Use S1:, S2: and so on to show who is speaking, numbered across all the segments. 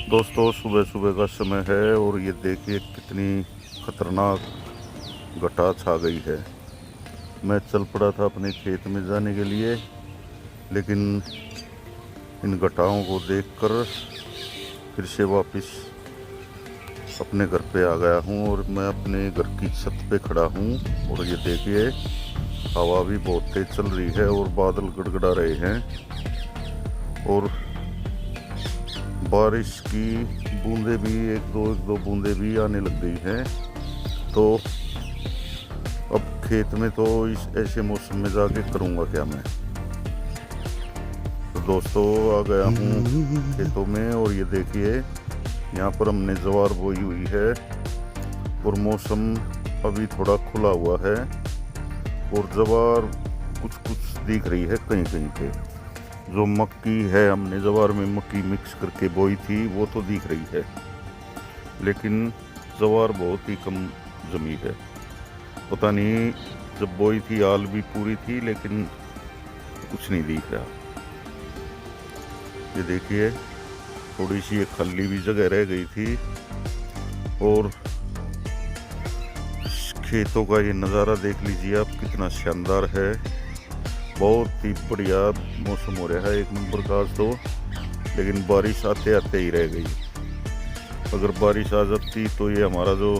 S1: दोस्तों सुबह सुबह का समय है और ये देखिए कितनी खतरनाक घटा छा गई है। मैं चल पड़ा था अपने खेत में जाने के लिए, लेकिन इन घटाओं को देखकर फिर से वापस अपने घर पे आ गया हूँ और मैं अपने घर की छत पे खड़ा हूँ। और ये देखिए हवा भी बहुत तेज चल रही है और बादल गड़गड़ा रहे हैं और बारिश की बूंदें भी एक दो बूंदें भी आने लग गई हैं। तो अब खेत में तो इस ऐसे मौसम में जाके करूँगा क्या मैं। तो दोस्तों आ गया हूँ खेतों में और ये देखिए यहाँ पर हमने ज्वार बोई हुई है और मौसम अभी थोड़ा खुला हुआ है और ज्वार कुछ कुछ दिख रही है कहीं कहीं पे। जो मक्की है हमने ज्वार में मक्की मिक्स करके बोई थी वो तो दिख रही है, लेकिन ज्वार बहुत ही कम जमी है। पता नहीं जब बोई थी आल भी पूरी थी लेकिन कुछ नहीं दिख रहा। ये देखिए थोड़ी सी एक खाली भी जगह रह गई थी और खेतों का ये नज़ारा देख लीजिए आप, कितना शानदार है। बहुत ही बढ़िया मौसम हो रहा है एक नंबर का आज तो, लेकिन बारिश आते आते ही रह गई। अगर बारिश आ जाती तो ये हमारा जो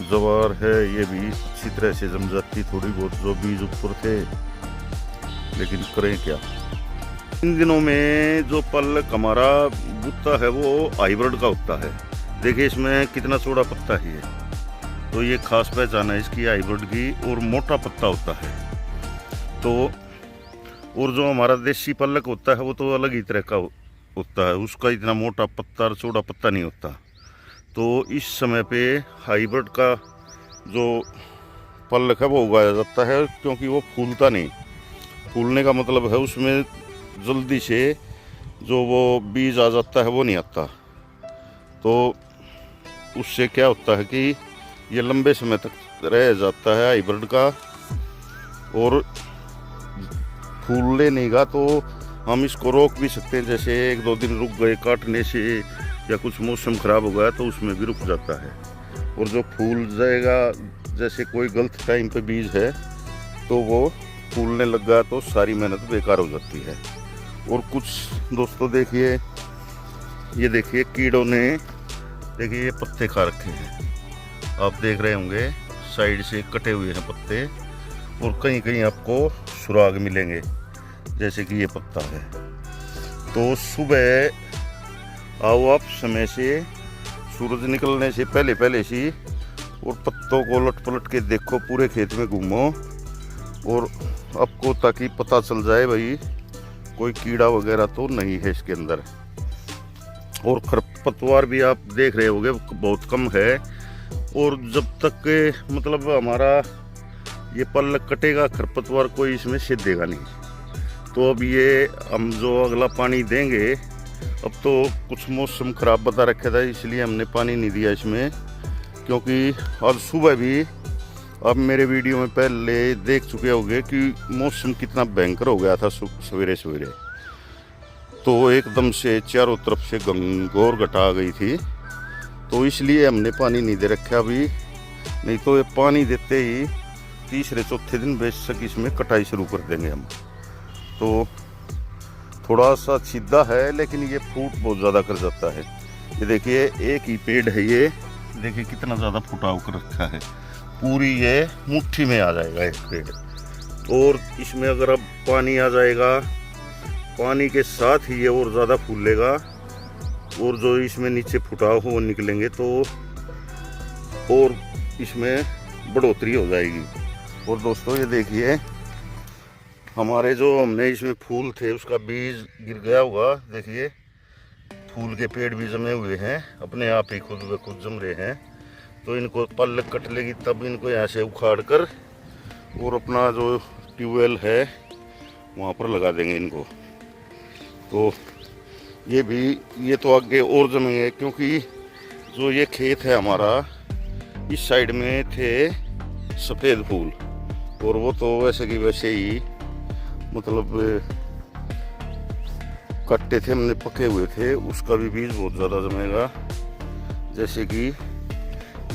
S1: ज्वार है ये भी अच्छी तरह से जम जाती, थोड़ी बहुत जो बीज ऊपर थे, लेकिन करें क्या। इन दिनों में जो पल्लक हमारा बूटा है वो हाइब्रिड का होता है। देखिए इसमें कितना चौड़ा पत्ता ही है, तो ये खास पहचान है इसकी हाइब्रिड की। और मोटा पत्ता होता है तो, और जो हमारा देसी पल्लक होता है वो तो अलग ही तरह का होता है, उसका इतना मोटा पत्ता और चौड़ा पत्ता नहीं होता। तो इस समय पे हाइब्रिड का जो पल्लक है वो उगाया जाता है, क्योंकि वो फूलता नहीं। फूलने का मतलब है उसमें जल्दी से जो वो बीज आ जाता है वो नहीं आता। तो उससे क्या होता है कि ये लंबे समय तक रह जाता है हाइब्रिड का, और फूलने नहीं गा तो हम इसको रोक भी सकते हैं। जैसे एक दो दिन रुक गए काटने से या कुछ मौसम ख़राब हो गया तो उसमें भी रुक जाता है। और जो फूल जाएगा, जैसे कोई गलत टाइम पे बीज है तो वो फूलने लग गया तो सारी मेहनत बेकार हो जाती है। और कुछ दोस्तों देखिए, ये देखिए कीड़ों ने देखिए ये पत्ते खा रखे हैं, आप देख रहे होंगे साइड से कटे हुए हैं पत्ते, और कहीं कहीं आपको सुराग मिलेंगे जैसे कि ये पत्ता है। तो सुबह आओ आप समय से, सूरज निकलने से पहले पहले से, और पत्तों को उलट पलट के देखो, पूरे खेत में घूमो और आपको ताकि पता चल जाए भाई कोई कीड़ा वगैरह तो नहीं है इसके अंदर। और खरपतवार भी आप देख रहे होंगे बहुत कम है। और जब तक मतलब हमारा ये पल्लक कटेगा खरपतवार कोई इसमें सीधेगा नहीं। तो अब ये हम जो अगला पानी देंगे, अब तो कुछ मौसम ख़राब बता रखा था इसलिए हमने पानी नहीं दिया इसमें, क्योंकि आज सुबह भी आप मेरे वीडियो में पहले देख चुके होंगे कि मौसम कितना भयंकर हो गया था सवेरे सवेरे। तो एकदम से चारों तरफ से घनघोर घटा आ गई थी, तो इसलिए हमने पानी नहीं दे रखा अभी। नहीं तो ये पानी देते ही तीसरे चौथे दिन बेशक इसमें कटाई शुरू कर देंगे हम। तो थोड़ा सा सीधा है लेकिन ये फूट बहुत ज़्यादा कर जाता है। ये देखिए एक ही पेड़ है, ये देखिए कितना ज़्यादा फुटाव कर रखा है, पूरी ये मुट्ठी में आ जाएगा एक पेड़। और इसमें अगर अब पानी आ जाएगा, पानी के साथ ही ये और ज़्यादा फूलेगा, और जो इसमें नीचे फुटाव हो निकलेंगे तो और इसमें बढ़ोतरी हो जाएगी। और दोस्तों ये देखिए हमारे जो हमने इसमें फूल थे उसका बीज गिर गया होगा, देखिए फूल के पेड़ भी जमे हुए हैं, अपने आप ही खुद ब खुद जम रहे हैं। तो इनको पल्लक कट लेगी तब इनको यहाँ से उखाड़ कर और अपना जो ट्यूबवेल है वहाँ पर लगा देंगे इनको। तो ये तो आगे और जमेंगे, क्योंकि जो ये खेत है हमारा इस साइड में थे सफ़ेद फूल, और वो तो वैसे की वैसे ही मतलब काटे थे हमने, पके हुए थे, उसका भी बीज बहुत ज़्यादा जमेगा। जैसे कि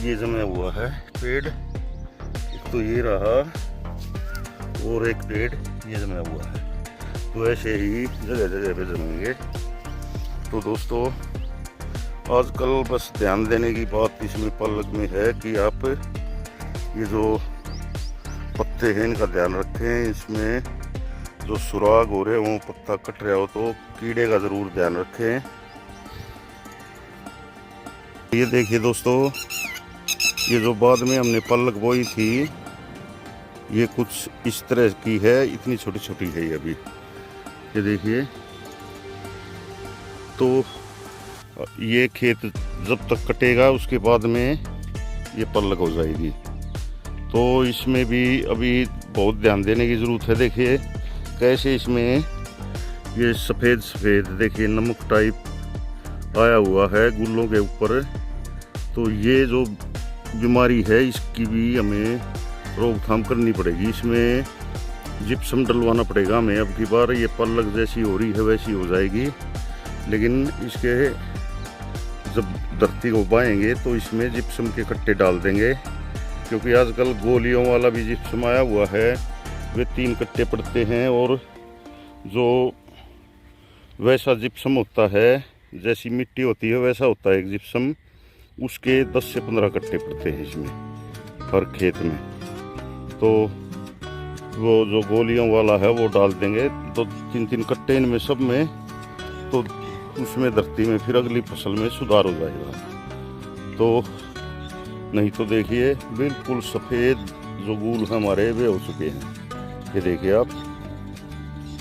S1: ये जमा हुआ है पेड़, एक तो ये रहा और एक पेड़ ये जमा हुआ है, तो ऐसे ही जगह जगह पे जमेंगे। तो दोस्तों आजकल बस ध्यान देने की बात इसमें पालक में है कि आप ये जो पत्ते हैं इनका ध्यान रखें। इसमें जो सुराग हो रहे हो, पत्ता कट रहा हो तो कीड़े का ज़रूर ध्यान रखें। ये देखिए दोस्तों, ये जो बाद में हमने पालक बोई थी ये कुछ इस तरह की है, इतनी छोटी छोटी है ये अभी। ये देखिए, तो ये खेत जब तक कटेगा उसके बाद में ये पालक हो जाएगी। तो इसमें भी अभी बहुत ध्यान देने की ज़रूरत है। देखिए कैसे इसमें ये सफ़ेद सफ़ेद देखिए नमक टाइप आया हुआ है गुल्लों के ऊपर। तो ये जो बीमारी है इसकी भी हमें रोकथाम करनी पड़ेगी। इसमें जिप्सम डलवाना पड़ेगा हमें। अब की बार ये पालक जैसी हो रही है वैसी हो जाएगी, लेकिन इसके जब धरती को बाएंगे तो इसमें जिप्सम के कट्टे डाल देंगे, क्योंकि आजकल गोलियों वाला भी जिप्सम आया हुआ है। वे 3 कट्टे पड़ते हैं, और जो वैसा जिप्सम होता है जैसी मिट्टी होती है वैसा होता है एक जिप्सम, उसके 10 से 15 कट्टे पड़ते हैं इसमें हर खेत में। तो वो जो गोलियों वाला है वो डाल देंगे तो 3-3 कट्टे इनमें सब में, तो उसमें धरती में फिर अगली फसल में सुधार हो जाएगा। तो नहीं तो देखिए बिल्कुल सफ़ेद जो गूल हमारे वे हो चुके हैं। ये देखिए आप,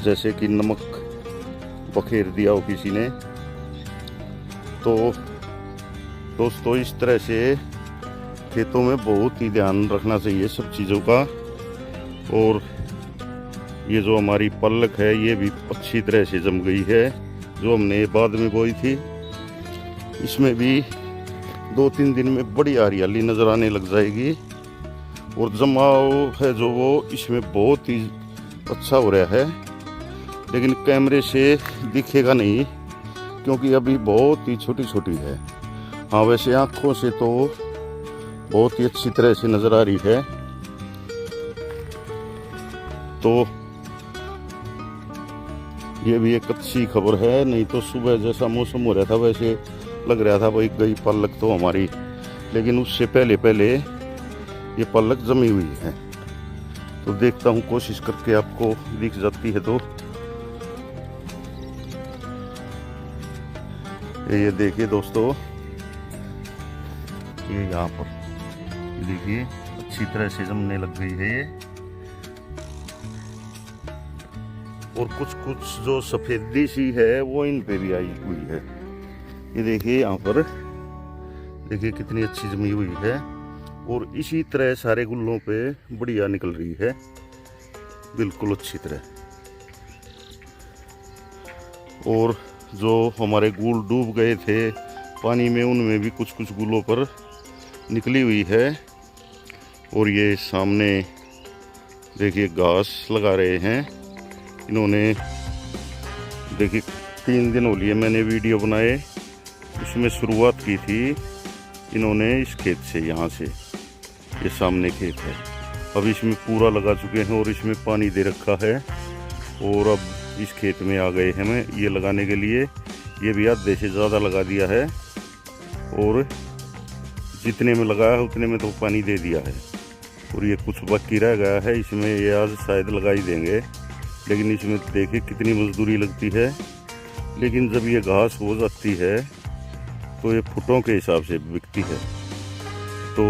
S1: जैसे कि नमक बखेर दिया हो किसी ने। तो दोस्तों इस तरह से खेतों में बहुत ही ध्यान रखना चाहिए सब चीज़ों का। और ये जो हमारी पालक है ये भी अच्छी तरह से जम गई है, जो हमने बाद में बोई थी। इसमें भी 2-3 दिन में बड़ी हरियाली नज़र आने लग जाएगी, और जमाव है जो वो इसमें बहुत ही अच्छा हो रहा है, लेकिन कैमरे से दिखेगा नहीं क्योंकि अभी बहुत ही छोटी छोटी है। हाँ वैसे आँखों से तो बहुत ही अच्छी तरह से नज़र आ रही है। तो ये भी एक अच्छी खबर है, नहीं तो सुबह जैसा मौसम हो रहा था वैसे लग रहा था भाई गई पालक तो हमारी, लेकिन उससे पहले पहले ये पालक जमी हुई है। तो देखता हूँ कोशिश करके आपको दिख जाती है तो। ये देखिए दोस्तों, ये यहाँ पर देखिए अच्छी तरह से जमने लग गई है ये। और कुछ कुछ जो सफ़ेदी सी है वो इन पे भी आई हुई है। ये देखिए यहाँ पर देखिए कितनी अच्छी जमी हुई है, और इसी तरह सारे गुल्लों पे बढ़िया निकल रही है बिल्कुल अच्छी तरह। और जो हमारे गुल डूब गए थे पानी में उनमें भी कुछ कुछ गुल्लों पर निकली हुई है। और ये सामने देखिए घास लगा रहे हैं इन्होंने। देखिए 3 दिन हो लिए मैंने वीडियो बनाए, उसमें शुरुआत की थी इन्होंने इस खेत से, यहाँ से ये सामने खेत है। अब इसमें पूरा लगा चुके हैं और इसमें पानी दे रखा है, और अब इस खेत में आ गए हैं मैं ये लगाने के लिए। ये भी आधे से ज़्यादा लगा दिया है, और जितने में लगाया है उतने में तो पानी दे दिया है। और ये कुछ बाकी रह गया है, इसमें ये आज शायद लगा ही देंगे, लेकिन इसमें देखिए कितनी मजदूरी लगती है। लेकिन जब ये घास हो जाती है तो ये फुटों के हिसाब से बिकती है। तो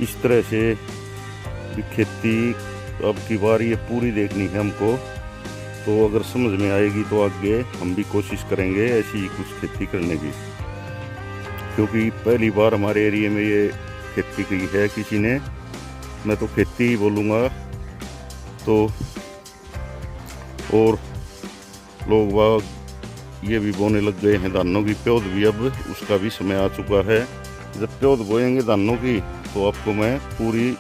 S1: इस तरह से खेती अब की बार ये पूरी देखनी है हमको। तो अगर समझ में आएगी तो आगे हम भी कोशिश करेंगे ऐसी कुछ खेती करने की, क्योंकि पहली बार हमारे एरिया में ये खेती की है किसी ने। मैं तो खेती ही बोलूँगा। तो और लोग बाग ये भी बोने लग गए हैं धानों की प्योद भी, अब उसका भी समय आ चुका है। जब प्योद बोएंगे धानों की तो आपको मैं पूरी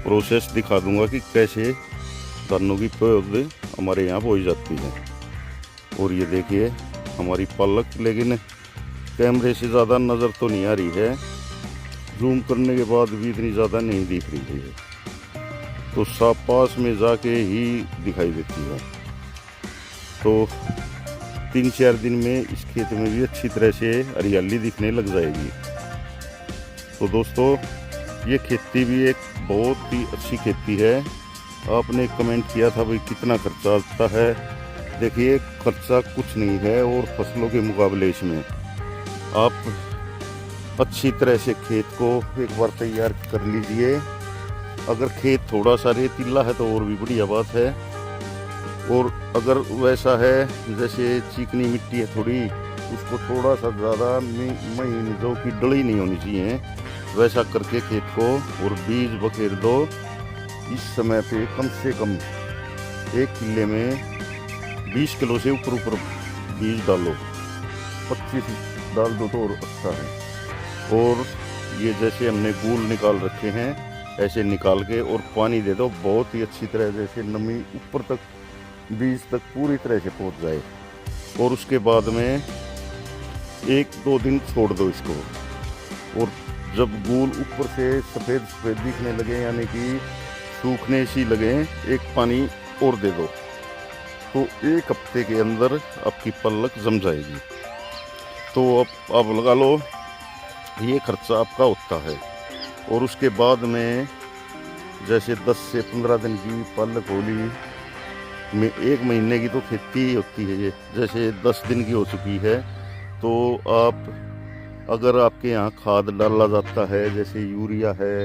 S1: प्रोसेस दिखा दूंगा कि कैसे धानों की प्योद हमारे यहाँ बोई जाती है। और ये देखिए हमारी पालक, लेकिन कैमरे से ज़्यादा नज़र तो नहीं आ रही है, जूम करने के बाद भी इतनी ज़्यादा नहीं दिख रही है, तो साफ पास में जाके ही दिखाई देती है। तो 3-4 दिन में इस खेत में भी अच्छी तरह से हरियाली दिखने लग जाएगी। तो दोस्तों ये खेती भी एक बहुत ही अच्छी खेती है। आपने कमेंट किया था भाई कितना खर्चा आता है, देखिए खर्चा कुछ नहीं है, और फसलों के मुकाबले इसमें आप अच्छी तरह से खेत को एक बार तैयार कर लीजिए। अगर खेत थोड़ा सा रेतीला है तो और भी बढ़िया बात है, और अगर वैसा है जैसे चिकनी मिट्टी है थोड़ी, उसको थोड़ा सा ज़्यादा महीन जो कि डली नहीं होनी चाहिए, वैसा करके खेत को और बीज बखेर दो। इस समय पे कम से कम 1 किले में 20 किलो से ऊपर बीज डालो, 25 डाल दो तो और अच्छा है। और ये जैसे हमने गूल निकाल रखे हैं ऐसे निकाल के और पानी दे दो बहुत ही अच्छी तरह, जैसे नमी ऊपर तक बीज तक पूरी तरह से पहुंच जाए। और उसके बाद में 1-2 दिन छोड़ दो इसको, और जब गूल ऊपर से सफ़ेद सफ़ेद दिखने लगे यानी कि सूखने सी लगे, एक पानी और दे दो, तो 1 हफ्ते के अंदर आपकी पालक जम जाएगी। तो अब आप लगा लो ये खर्चा आपका होता है। और उसके बाद में जैसे 10 से 15 दिन की पालक होली में 1 महीने की तो खेती होती है। ये जैसे 10 दिन की हो चुकी है, तो आप अगर आपके यहाँ खाद डाला जाता है जैसे यूरिया है,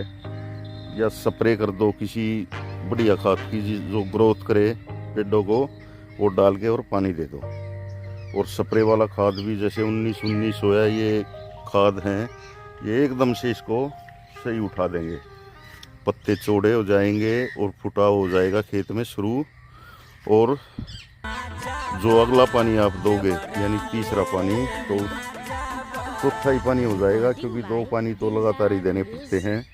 S1: या स्प्रे कर दो किसी बढ़िया खाद की जो ग्रोथ करे पेड़ों को, वो डाल के और पानी दे दो। और स्प्रे वाला खाद भी जैसे 19-19 सोया ये खाद हैं, ये एकदम से इसको सही उठा देंगे, पत्ते चौड़े हो जाएंगे और फुटाव हो जाएगा खेत में शुरू। और जो अगला पानी आप दोगे यानी तीसरा पानी, तो चौथा ही पानी हो जाएगा, क्योंकि 2 पानी तो लगातार ही देने पड़ते हैं।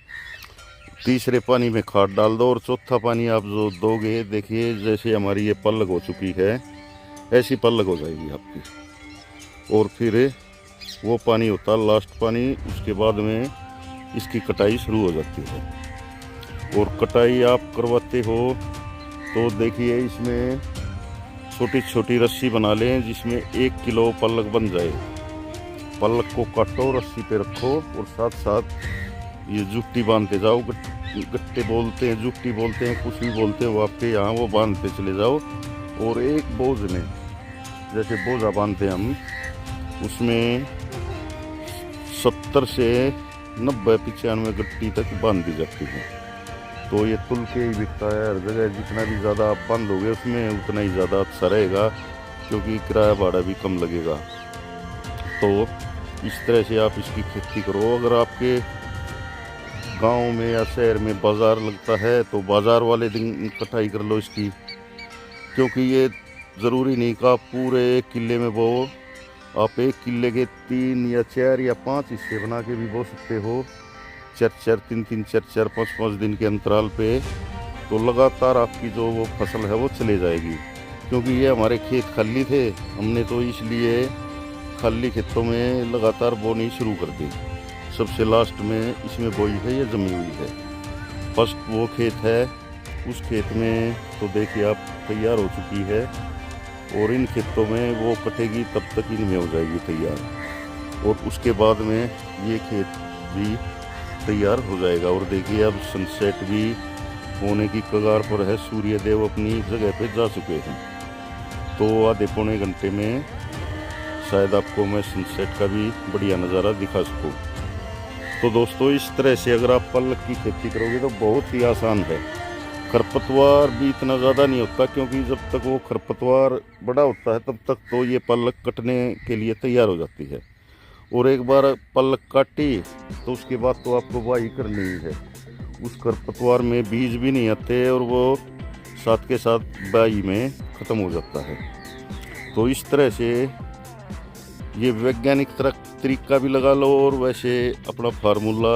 S1: तीसरे पानी में खाद डाल दो और चौथा पानी आप जो दोगे, देखिए जैसे हमारी ये पल्लक हो चुकी है ऐसी पल्लक हो जाएगी आपकी। और फिर वो पानी होता है लास्ट पानी, उसके बाद में इसकी कटाई शुरू हो जाती है। और कटाई आप करवाते हो तो देखिए इसमें छोटी छोटी रस्सी बना लें जिसमें 1 किलो पल्लक बन जाए। पल्लक को काटो, रस्सी पे रखो, और साथ साथ ये जुट्टी बांधते जाओ। गट्टे बोलते हैं, जुट्टी बोलते हैं, कुछ भी बोलते हैं वो आपके यहाँ, वो बांधते चले जाओ। और एक बोझ में जैसे बोझा बांधते हैं हम, उसमें 70 से 90-95 गट्टी तक बांध दी जाती है। तो ये तुल के ही बिकता है हर जगह। जितना भी ज़्यादा आप बांधोगे उसमें उतना ही ज़्यादा अच्छा रहेगा, क्योंकि किराया भाड़ा भी कम लगेगा। तो इस तरह से आप इसकी खेती करो। अगर आपके गांव में या शहर में बाज़ार लगता है तो बाज़ार वाले दिन कटाई कर लो इसकी, क्योंकि ये ज़रूरी नहीं कि आप पूरे 1 किले में बो। आप 1 किले के 3 या 4 या 5 हिस्से बना के भी बो सकते हो, 4-4, 3-3, 4-4, 5-5 दिन के अंतराल पे। तो लगातार आपकी जो वो फसल है वो चले जाएगी। क्योंकि ये हमारे खेत खाली थे, हमने तो इसलिए खाली खेतों में लगातार बोनी शुरू कर दी। सबसे लास्ट में इसमें बोई है ये जमी हुई है। फर्स्ट वो खेत है, उस खेत में तो देखिए आप तैयार हो चुकी है, और इन खेतों में वो कटेगी तब तक इनमें हो जाएगी तैयार। और उसके बाद में ये खेत भी तैयार हो जाएगा। और देखिए अब सनसेट भी होने की कगार पर है, सूर्य देव अपनी जगह पे जा चुके हैं। तो आधे पौने घंटे में शायद आपको मैं सनसेट का भी बढ़िया नज़ारा दिखा सकूँ। तो दोस्तों इस तरह से अगर आप पल्लक की खेती करोगे तो बहुत ही आसान है। खरपतवार भी इतना ज़्यादा नहीं होता, क्योंकि जब तक वो खरपतवार बड़ा होता है तब तक तो ये पल्लक कटने के लिए तैयार हो जाती है। और एक बार पल्लक काटी तो उसके बाद तो आपको बुआई करनी ही है। उस खरपतवार में बीज भी नहीं आते और वो साथ के साथ बुआई में ख़त्म हो जाता है। तो इस तरह से ये वैज्ञानिक तरीका भी लगा लो, और वैसे अपना फार्मूला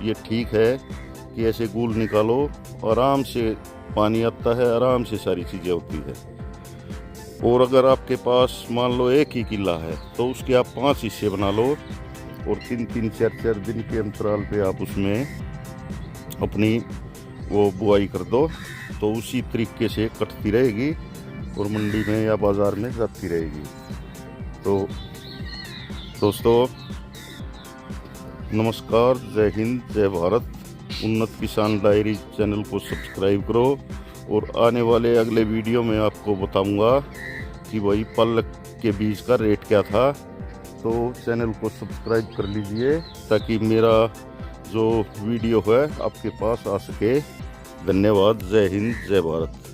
S1: ये ठीक है कि ऐसे गूल निकालो, आराम से पानी आता है, आराम से सारी चीज़ें होती है। और अगर आपके पास मान लो 1 ही किला है तो उसके आप 5 हिस्से बना लो और 3-3, 4-4 दिन के अंतराल पे आप उसमें अपनी वो बुआई कर दो, तो उसी तरीके से कटती रहेगी और मंडी में या बाज़ार में जाती रहेगी। तो दोस्तों नमस्कार, जय हिंद, जय भारत। उन्नत किसान डायरी चैनल को सब्सक्राइब करो और आने वाले अगले वीडियो में आपको बताऊंगा कि भाई पालक के बीज का रेट क्या था। तो चैनल को सब्सक्राइब कर लीजिए ताकि मेरा जो वीडियो है आपके पास आ सके। धन्यवाद। जय हिंद, जय भारत।